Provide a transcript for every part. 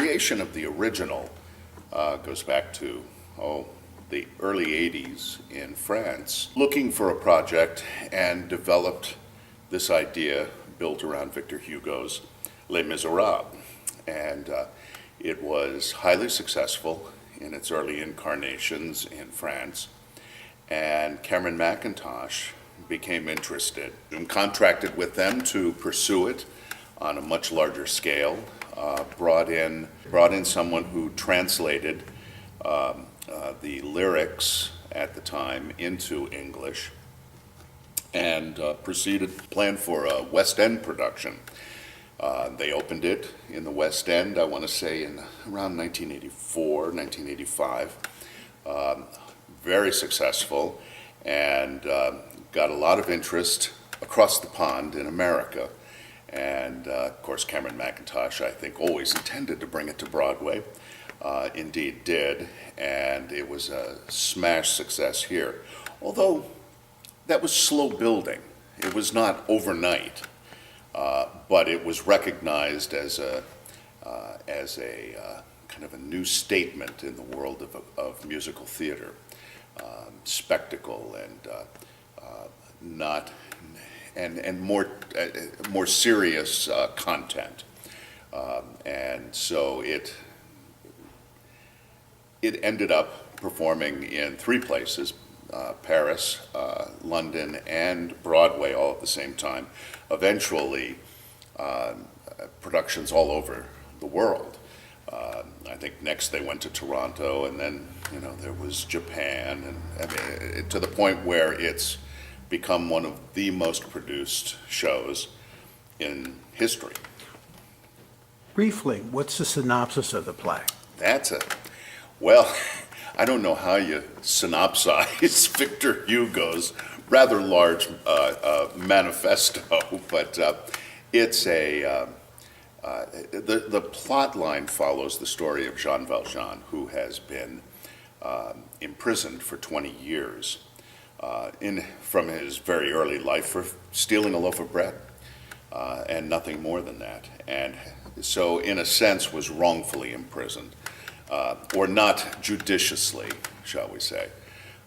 creation of the original goes back to, the early 80s in France, looking for a project and developed this idea built around Victor Hugo's Les Miserables. And it was highly successful in its early incarnations in France. And Cameron Mackintosh became interested and contracted with them to pursue it on a much larger scale, brought in someone who translated the lyrics at the time into English, and proceeded to plan for a West End production. They opened it in the West End, I want to say in around 1984, 1985. Very successful, and got a lot of interest across the pond in America. And of course, Cameron Mackintosh, I think, always intended to bring it to Broadway. Indeed did, and it was a smash success here. Although that was slow building. It was not overnight, but it was recognized as a kind of a new statement in the world of musical theater, spectacle, and not and more serious content, and so it ended up performing in 3 places, Paris, London, and Broadway all at the same time. Eventually, productions all over the world. I think next they went to Toronto, and then there was Japan, and I mean, to the point where it's become one of the most produced shows in history. Briefly, what's the synopsis of the play? Well, I don't know how you synopsize Victor Hugo's rather large manifesto, but it's the plot line follows the story of Jean Valjean, who has been imprisoned for 20 years from his very early life for stealing a loaf of bread, and nothing more than that. And so, in a sense, was wrongfully imprisoned. Or not judiciously, shall we say.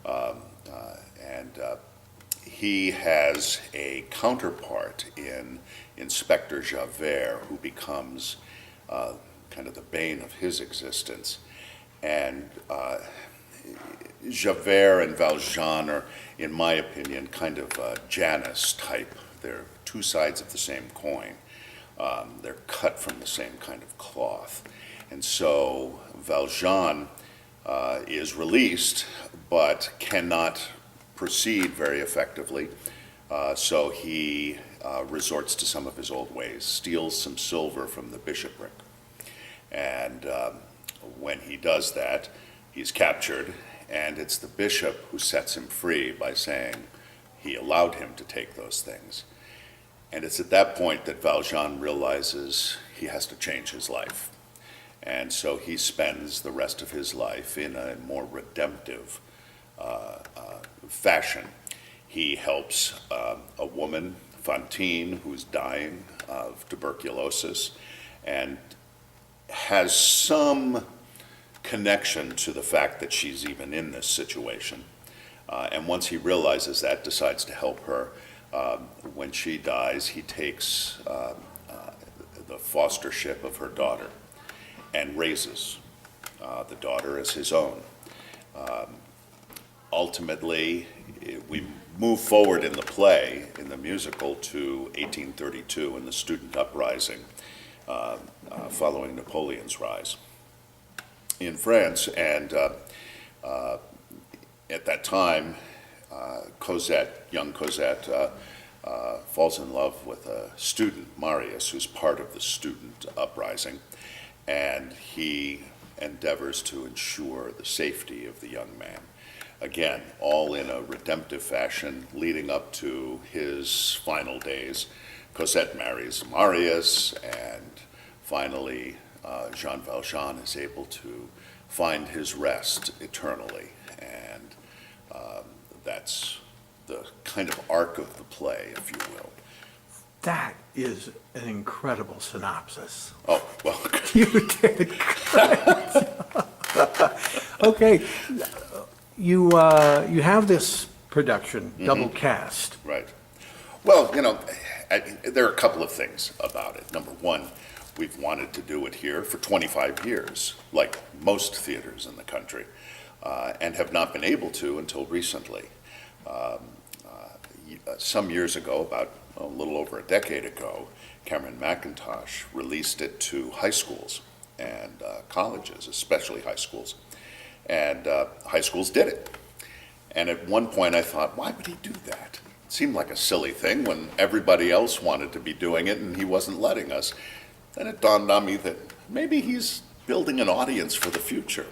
And he has a counterpart in Inspector Javert, who becomes kind of the bane of his existence. And Javert and Valjean are, in my opinion, kind of Janus type. They're 2 sides of the same coin. They're cut from the same kind of cloth. And so Valjean is released, but cannot proceed very effectively. So he resorts to some of his old ways, steals some silver from the bishopric. And when he does that, he's captured, and it's the bishop who sets him free by saying he allowed him to take those things. And it's at that point that Valjean realizes he has to change his life. And so he spends the rest of his life in a more redemptive fashion. He helps a woman, Fantine, who's dying of tuberculosis, and has some connection to the fact that she's even in this situation. And once he realizes that, decides to help her. When she dies, he takes the fostership of her daughter and raises the daughter as his own. Ultimately, we move forward in the play, in the musical, to 1832 and the student uprising following Napoleon's rise in France. And at that time, young Cosette, falls in love with a student, Marius, who's part of the student uprising, and he endeavors to ensure the safety of the young man. Again, all in a redemptive fashion, leading up to his final days. Cosette marries Marius, and finally Jean Valjean is able to find his rest eternally. And that's the kind of arc of the play, if you will. That is an incredible synopsis. Oh, well, You did great. Okay, you have this production, Double Cast. right. Well, there are a couple of things about it. Number one, we've wanted to do it here for 25 years, like most theaters in the country, and have not been able to until recently. Some years ago, about a little over a decade ago, Cameron McIntosh released it to high schools and colleges, especially high schools. And high schools did it. And at one point I thought, why would he do that? It seemed like a silly thing when everybody else wanted to be doing it and he wasn't letting us. Then it dawned on me that maybe he's building an audience for the future.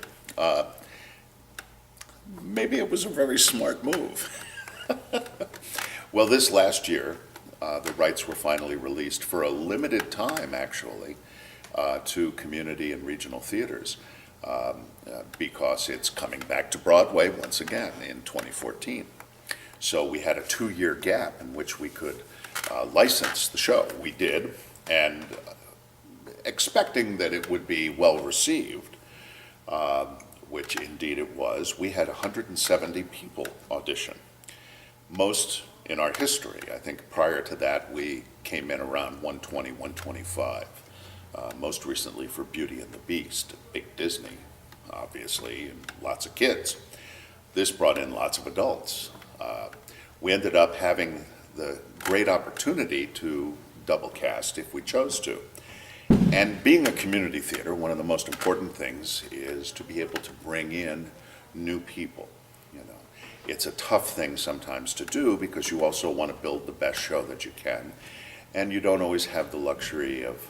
Maybe it was a very smart move. Well, this last year, the rights were finally released for a limited time, actually, to community and regional theaters, because it's coming back to Broadway once again in 2014. So we had a 2-year gap in which we could license the show. We did, and expecting that it would be well received, which indeed it was, we had 170 people audition. Most in our history. I think prior to that, we came in around 120, 125. Most recently for Beauty and the Beast, big Disney, obviously, and lots of kids. This brought in lots of adults. We ended up having the great opportunity to double cast if we chose to. And being a community theater, one of the most important things is to be able to bring in new people. It's a tough thing sometimes to do because you also want to build the best show that you can, and you don't always have the luxury of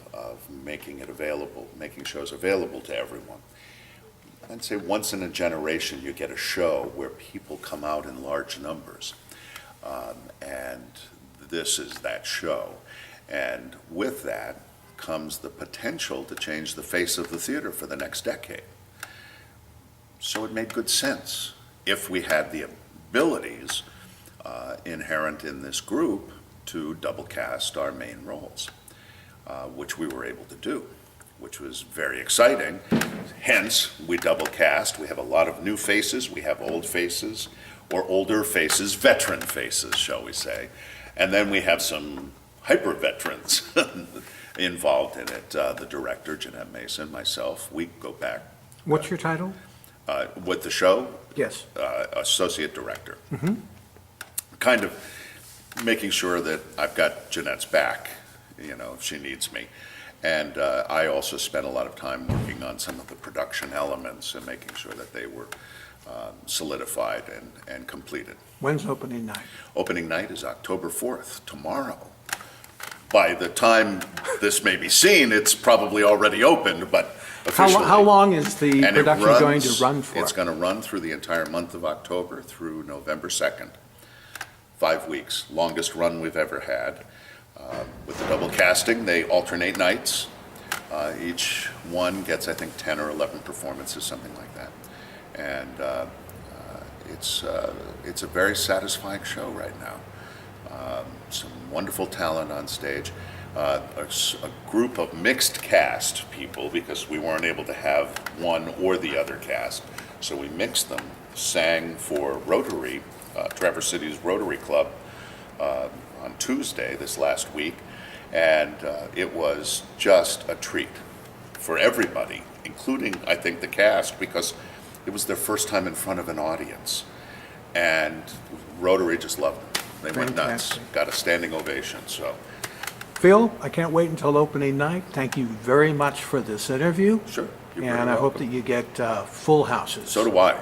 making it available, making shows available to everyone. I'd say once in a generation you get a show where people come out in large numbers, and this is that show. And with that comes the potential to change the face of the theater for the next decade. So it made good sense if we had the abilities inherent in this group to double cast our main roles, which we were able to do, which was very exciting. Hence, we double cast. We have a lot of new faces. We have old faces, or older faces, veteran faces, shall we say. And then we have some hyper veterans involved in it. The director, Jeanette Mason, myself, we go back. What's your title? With the show? Yes. Associate director. Kind of making sure that I've got Jeanette's back, if she needs me. And I also spent a lot of time working on some of the production elements and making sure that they were solidified and completed. When's opening night? Opening night is October 4th, tomorrow. By the time this may be seen, it's probably already opened, but officially. How long is the And it production going to run for? It's going to run through the entire month of October through November 2nd. 5 weeks, longest run we've ever had. With the double casting, they alternate nights. Each one gets, I think, 10 or 11 performances, something like that. And it's a very satisfying show right now. Some wonderful talent on stage. A group of mixed cast people, because we weren't able to have one or the other cast. So we mixed them, sang for Rotary, Traverse City's Rotary Club, on Tuesday this last week. And it was just a treat for everybody, including, I think, the cast, because it was their first time in front of an audience. And Rotary just loved them. They went nuts, Fantastic. got a standing ovation, so. Phil, I can't wait until opening night. Thank you very much for this interview. Sure. You're very And I hope welcome. that you get full houses. So do I.